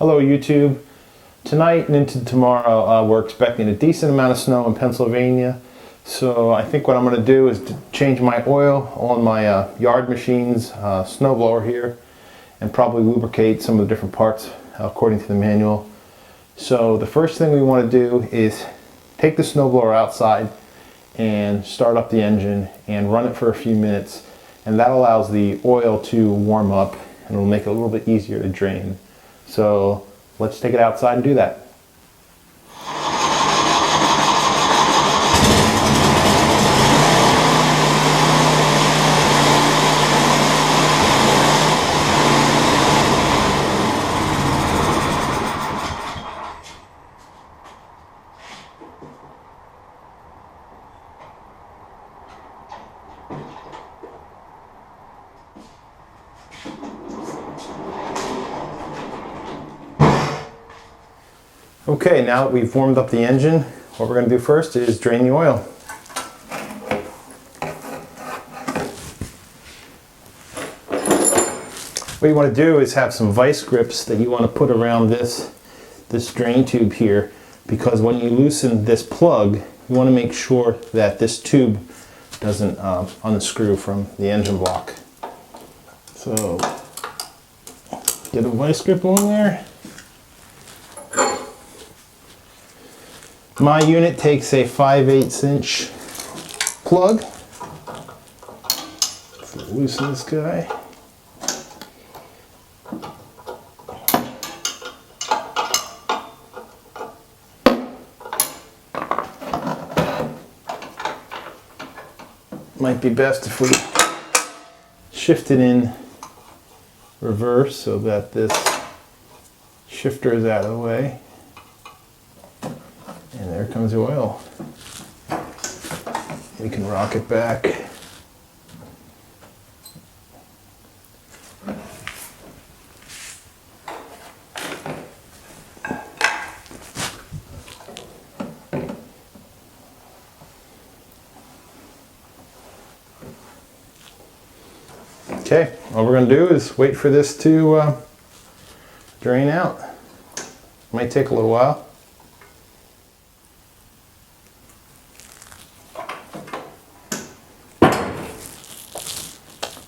Hello YouTube. Tonight and into tomorrow we're expecting a decent amount of snow in Pennsylvania. So I think what I'm going to do is to change my oil on my yard machine's snowblower here and probably lubricate some of the different parts according to the manual. So the first thing we want to do is take the snowblower outside and start up the engine and run it for a few minutes, and that allows the oil to warm up and it'll make it a little bit easier to drain. So let's take it outside and do that. Okay, now that we've warmed up the engine, what we're going to do first is drain the oil. What you want to do is have some vice grips that you want to put around this drain tube here, because when you loosen this plug, you want to make sure that this tube doesn't unscrew from the engine block. So get a vice grip on there. My unit takes a 5/8 inch plug. So loosen this guy. Might be best if we shift it in reverse so that this shifter is out of the way. And there comes the oil. We can rock it back. Okay, all we're going to do is wait for this to drain out. Might take a little while.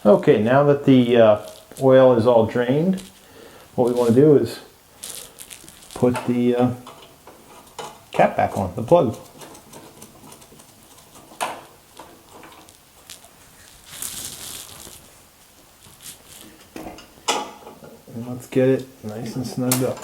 Okay, now that the oil is all drained, what we want to do is put the cap back on, the plug. And let's get it nice and snugged up.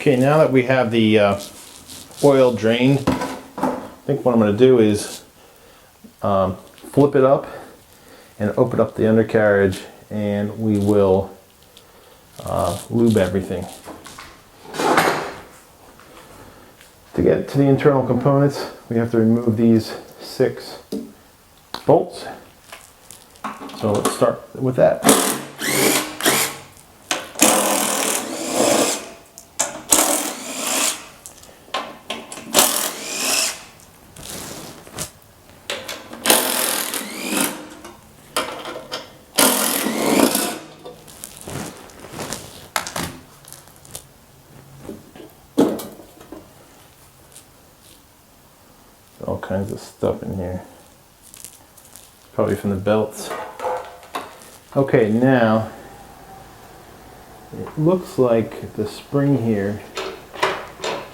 Okay, now that we have the oil drained, I think what I'm going to do is flip it up and open up the undercarriage, and we will lube everything. To get to the internal components, we have to remove these 6 bolts. So let's start with that. All kinds of stuff in here. Probably from the belts. Okay, now it looks like the spring here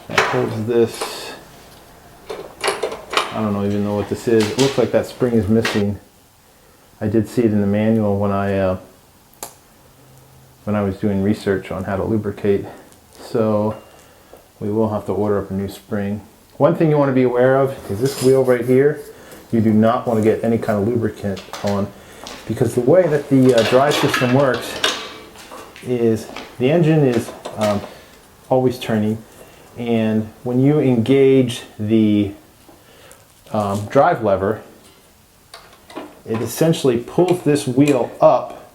that holds this, I don't even know what this is. It looks like that spring is missing. I did see it in the manual when I was doing research on how to lubricate. So we will have to order up a new spring. One thing you want to be aware of is this wheel right here. You do not want to get any kind of lubricant on, because the way that the drive system works is the engine is always turning, And when you engage the drive lever, it essentially pulls this wheel up,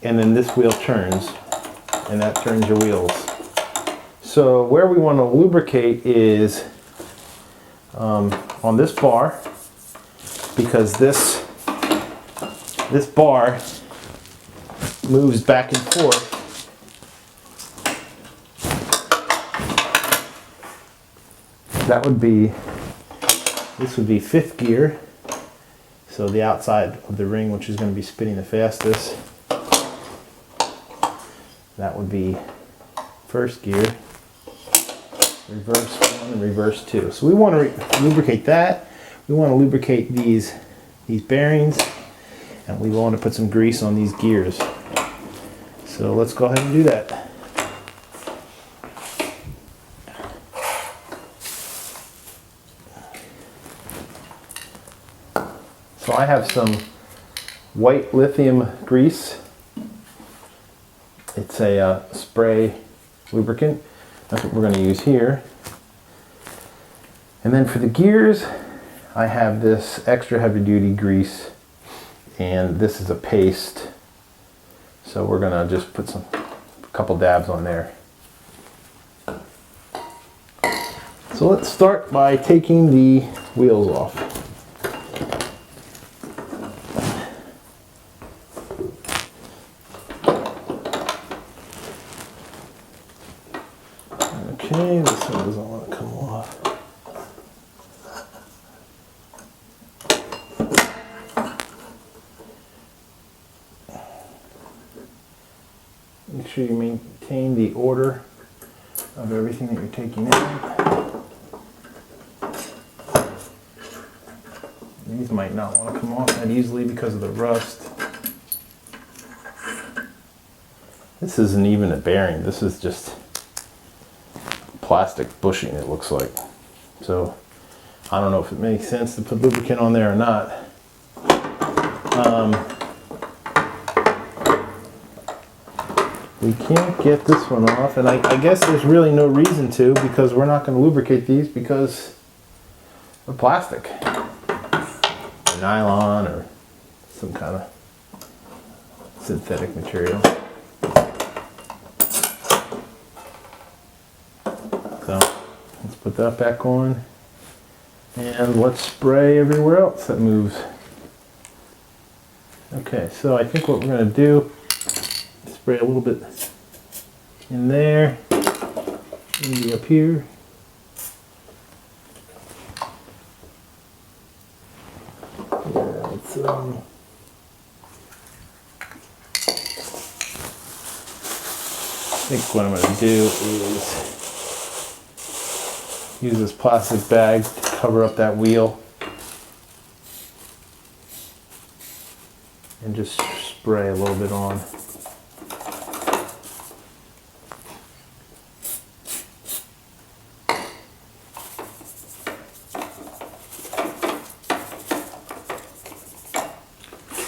and then this wheel turns, and that turns your wheels. So where we want to lubricate is on this bar, because this bar moves back and forth. This would be 5th gear. So the outside of the ring, which is going to be spinning the fastest, that would be 1st gear, reverse 1 and reverse 2. So we want to lubricate that. We want to lubricate these bearings, and we want to put some grease on these gears. So let's go ahead and do that. So I have some white lithium grease. It's a spray lubricant. That's what we're going to use here. And then for the gears, I have this extra heavy duty grease, and this is a paste. So we're going to just put a couple dabs on there. So let's start by taking the wheels off. Okay, this one doesn't want to come off. Make sure you maintain the order of everything that you're taking in. These might not want to come off that easily because of the rust. This isn't even a bearing. This is just plastic bushing, it looks like. So I don't know if it makes sense to put lubricant on there or not. We can't get this one off, and I guess there's really no reason to, because we're not going to lubricate these because they're plastic, or nylon, or some kind of synthetic material. So let's put that back on, and let's spray everywhere else that moves. Okay, so I think what we're going to do, spray a little bit in there, maybe up here. Yeah, it's, I think what I'm going to do is use this plastic bag to cover up that wheel and just spray a little bit on.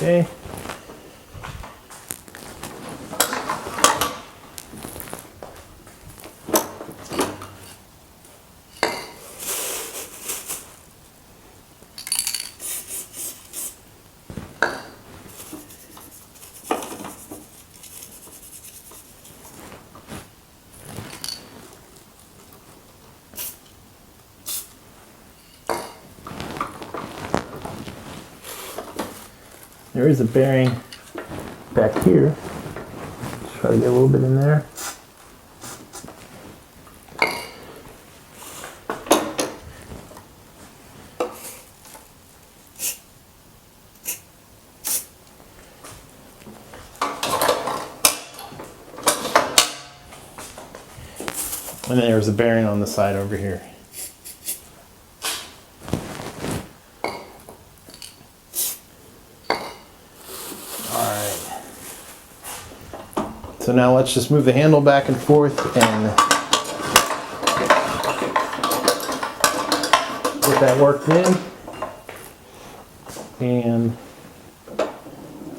Okay. There is a bearing back here. Try to get a little bit in there. And then there's a bearing on the side over here. So now let's just move the handle back and forth and get that worked in. And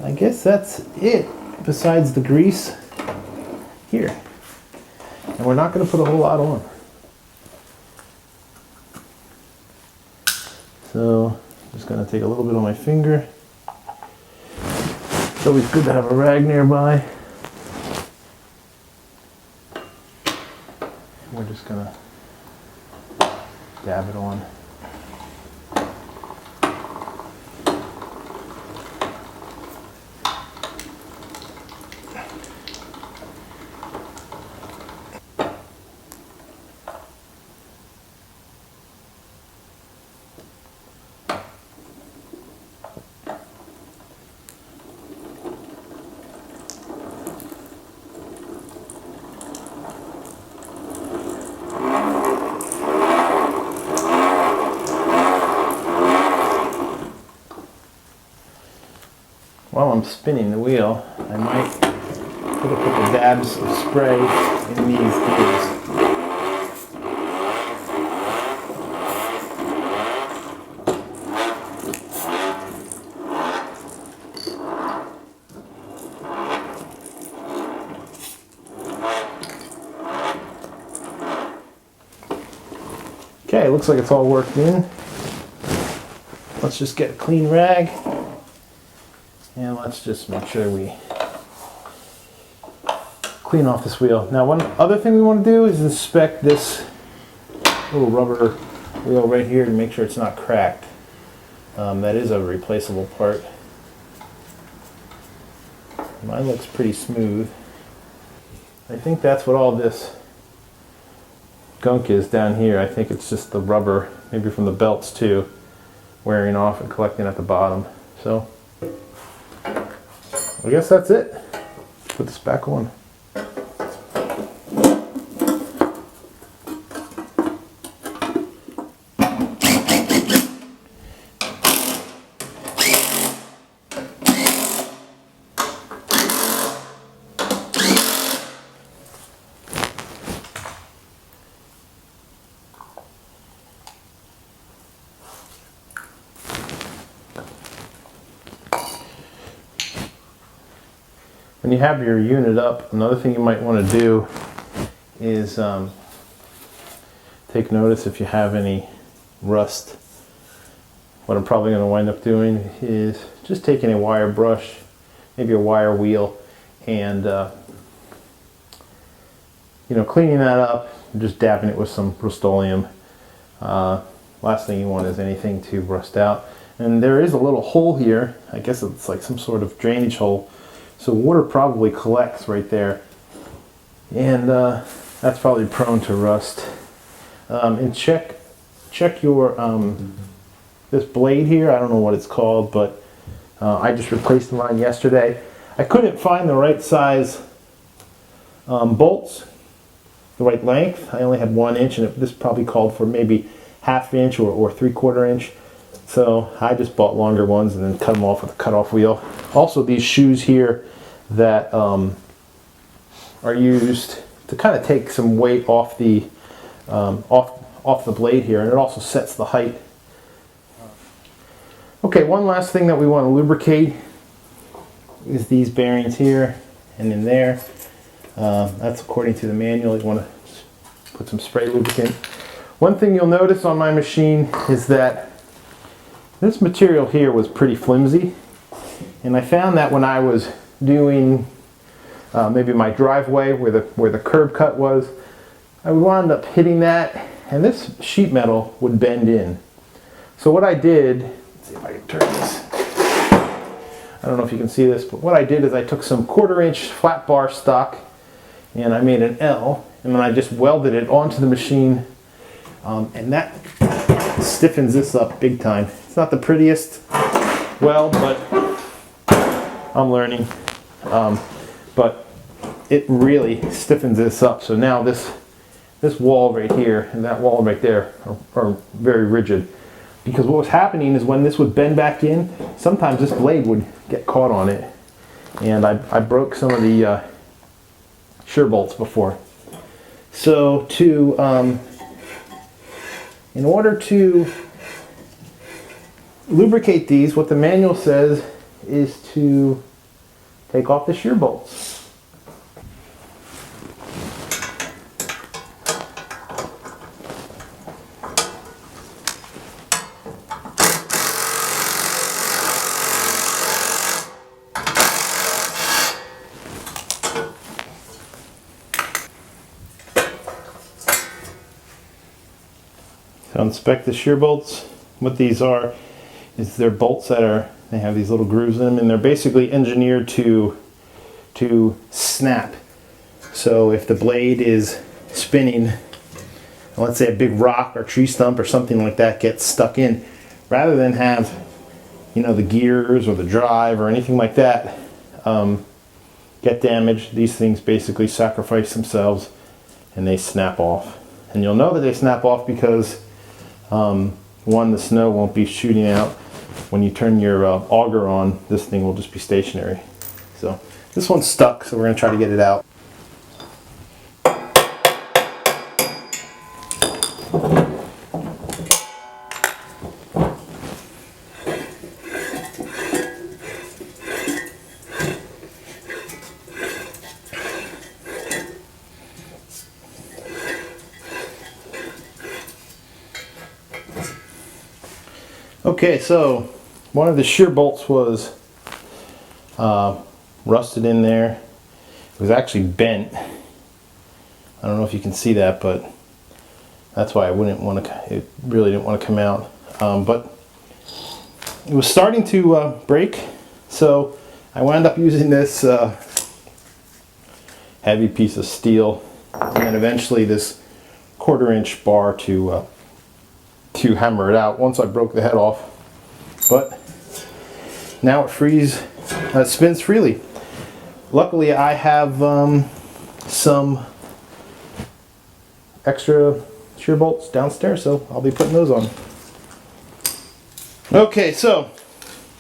I guess that's it, besides the grease here. And we're not going to put a whole lot on. So I'm just going to take a little bit on my finger. It's always good to have a rag nearby. We're just going to dab it on. While I'm spinning the wheel, I might put a couple dabs of spray in these gears. Okay, looks like it's all worked in. Let's just get a clean rag. And let's just make sure we clean off this wheel. Now, one other thing we want to do is inspect this little rubber wheel right here to make sure it's not cracked. That is a replaceable part. Mine looks pretty smooth. I think that's what all this gunk is down here. I think it's just the rubber, maybe from the belts too, wearing off and collecting at the bottom. So I guess that's it. Put this back on. When you have your unit up, another thing you might want to do is take notice if you have any rust. What I'm probably going to wind up doing is just taking a wire brush, maybe a wire wheel, and cleaning that up and just dabbing it with some Rust-Oleum. Last thing you want is anything to rust out. And there is a little hole here. I guess it's like some sort of drainage hole. So water probably collects right there, and that's probably prone to rust. And check your this blade here. I don't know what it's called, but I just replaced mine yesterday. I couldn't find the right size bolts, the right length. I only had 1 inch, and this probably called for maybe 1/2 inch or 3/4 inch. So I just bought longer ones and then cut them off with a cutoff wheel. Also, these shoes here that are used to kind of take some weight off the off the blade here, and it also sets the height. Okay, one last thing that we want to lubricate is these bearings here and in there. That's according to the manual. You want to put some spray lubricant. One thing you'll notice on my machine is that this material here was pretty flimsy, and I found that when I was doing maybe my driveway where the curb cut was, I would wind up hitting that, and this sheet metal would bend in. So what I did, let's see if I can turn this. I don't know if you can see this, but what I did is I took some 1/4 inch flat bar stock and I made an L, and then I just welded it onto the machine, and that stiffens this up big time. It's not the prettiest weld, but I'm learning. But it really stiffens this up. So now this wall right here and that wall right there are very rigid. Because what was happening is when this would bend back in, sometimes this blade would get caught on it. And I broke some of the Shear bolts before. So in order to lubricate these, what the manual says is to take off the Shear bolts. So inspect the shear bolts. What these are is they're bolts they have these little grooves in them, and they're basically engineered to snap. So if the blade is spinning, let's say a big rock or tree stump or something like that gets stuck in, rather than have, you know, the gears or the drive or anything like that get damaged, these things basically sacrifice themselves and they snap off. And you'll know that they snap off because one, the snow won't be shooting out. When you turn your auger on, this thing will just be stationary. So this one's stuck, so we're going to try to get it out. Okay, so one of the shear bolts was rusted in there. It was actually bent. I don't know if you can see that, but that's why I wouldn't want to. It really didn't want to come out. But it was starting to break, so I wound up using this heavy piece of steel, and then eventually this 1/4-inch bar to hammer it out once I broke the head off. But now it spins freely. Luckily I have some extra shear bolts downstairs, so I'll be putting those on. Okay, so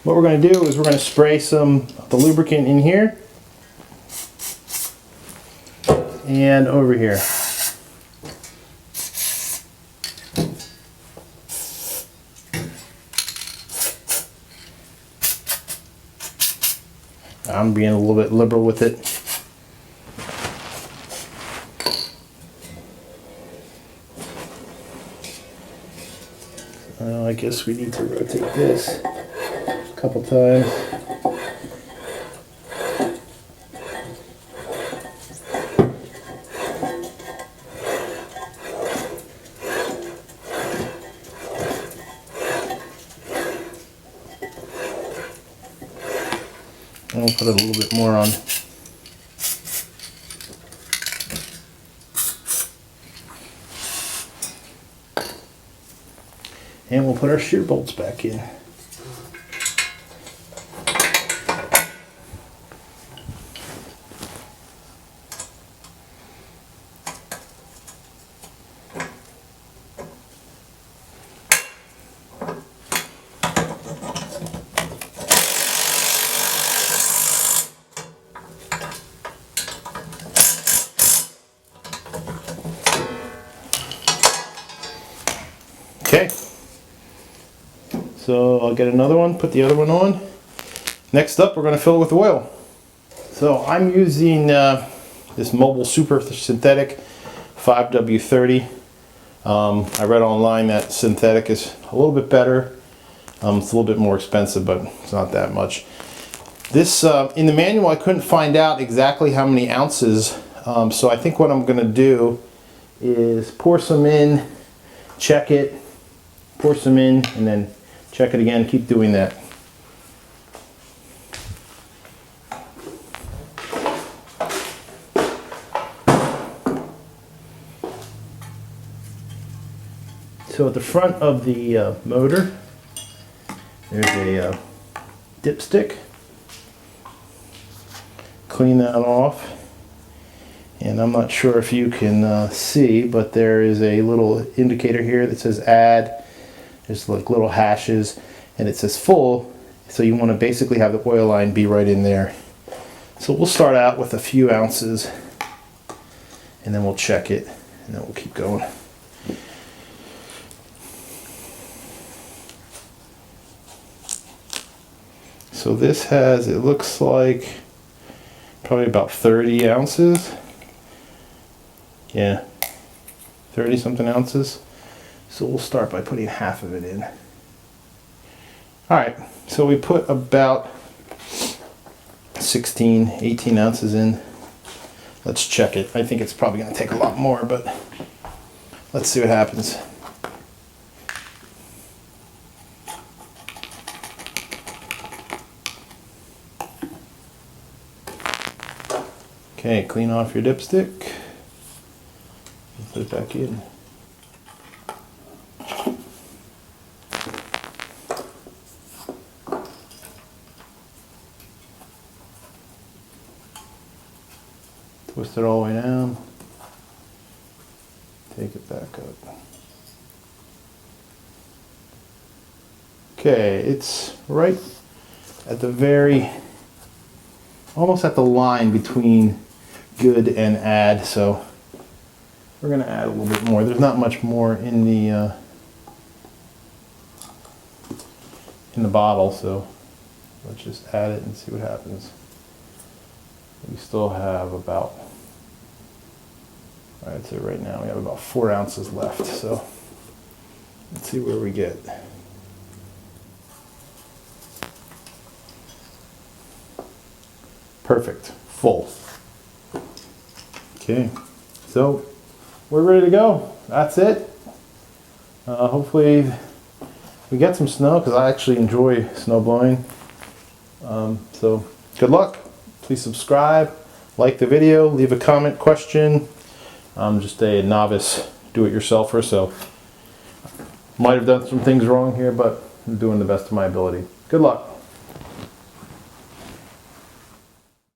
what we're going to do is we're going to spray some of the lubricant in here and over here. I'm being a little bit liberal with it. I guess we need to rotate this a couple times. I'll put a little bit more on. And we'll put our shear bolts back in. Okay. So I'll get another one, put the other one on. Next up, we're going to fill it with oil. So I'm using this Mobile Super Synthetic 5W30. I read online that synthetic is a little bit better. It's a little bit more expensive, but it's not that much. This in the manual I couldn't find out exactly how many ounces, so I think what I'm going to do is pour some in, check it, pour some in, and then check it again. Keep doing that. So at the front of the motor, there's a dipstick. Clean that off. And I'm not sure if you can see, but there is a little indicator here that says add. There's like little hashes, and it says full, so you want to basically have the oil line be right in there. So we'll start out with a few ounces, and then we'll check it, and then we'll keep going. So this has, it looks like probably about 30 ounces. Yeah, 30 something ounces. So we'll start by putting half of it in. Alright, so we put about 16, 18 ounces in. Let's check it. I think it's probably going to take a lot more, but let's see what happens. Okay, clean off your dipstick. Put it back in. Twist it all the way down. Take it back up. Okay, it's right at the very, almost at the line between good and add, so we're going to add a little bit more. There's not much more in the bottle, so let's just add it and see what happens. We still have about, I'd say right now we have about 4 ounces left, so let's see where we get. Perfect, full. Okay, so we're ready to go. That's it. Hopefully we get some snow, because I actually enjoy snow blowing. So good luck. Please subscribe, like the video, leave a comment, question. I'm just a novice do-it-yourselfer, so might have done some things wrong here, but I'm doing the best of my ability. Good luck.